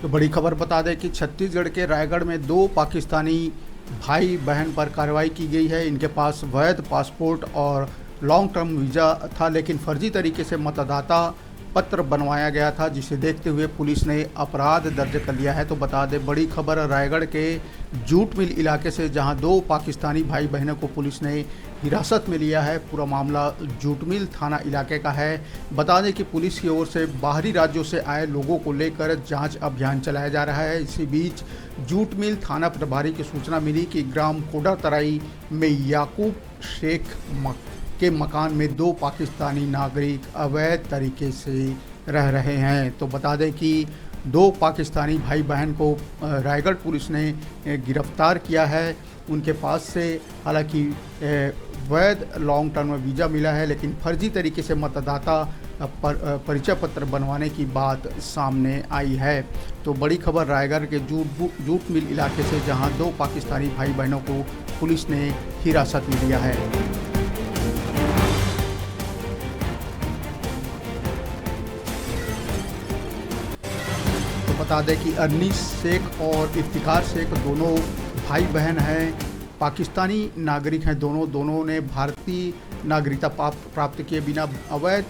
तो बड़ी खबर बता दें कि छत्तीसगढ़ के रायगढ़ में दो पाकिस्तानी भाई बहन पर कार्रवाई की गई है। इनके पास वैध पासपोर्ट और लॉन्ग टर्म वीज़ा था, लेकिन फर्जी तरीके से मतदाता पत्र बनवाया गया था, जिसे देखते हुए पुलिस ने अपराध दर्ज कर लिया है। तो बता दें बड़ी खबर रायगढ़ के जूट मिल इलाके से, जहां दो पाकिस्तानी भाई बहनों को पुलिस ने हिरासत में लिया है। पूरा मामला जूट मिल थाना इलाके का है। बता दें कि पुलिस की ओर से बाहरी राज्यों से आए लोगों को लेकर जांच अभियान चलाया जा रहा है। इसी बीच जूट मिल थाना प्रभारी की सूचना मिली कि ग्राम कोडा तराई में याकूब शेख के मकान में दो पाकिस्तानी नागरिक अवैध तरीके से रह रहे हैं। तो बता दें कि दो पाकिस्तानी भाई बहन को रायगढ़ पुलिस ने गिरफ्तार किया है। उनके पास से हालांकि वैध लॉन्ग टर्म वीज़ा मिला है, लेकिन फर्जी तरीके से मतदाता परिचय पत्र बनवाने की बात सामने आई है। तो बड़ी खबर रायगढ़ के जूट मिल इलाके से, जहां दो पाकिस्तानी भाई बहनों को पुलिस ने हिरासत में लिया है। बता दें कि अनीस शेख और इफ्तिकार शेख दोनों भाई बहन हैं, पाकिस्तानी नागरिक हैं। दोनों ने भारतीय नागरिकता प्राप्त किए बिना अवैध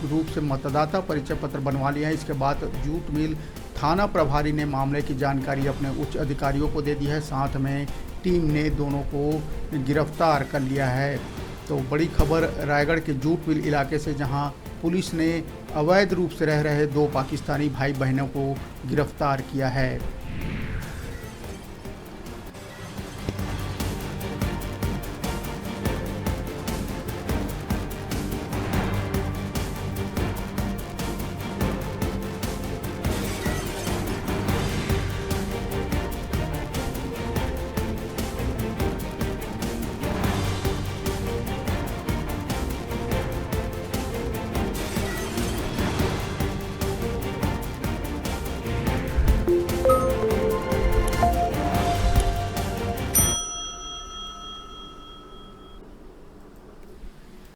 रूप से मतदाता परिचय पत्र बनवा लिया है। इसके बाद जूट मिल थाना प्रभारी ने मामले की जानकारी अपने उच्च अधिकारियों को दे दी है। साथ में टीम ने दोनों को गिरफ्तार कर लिया है। तो बड़ी खबर रायगढ़ के जूट मिल इलाके से, जहां पुलिस ने अवैध रूप से रह रहे दो पाकिस्तानी भाई बहनों को गिरफ्तार किया है।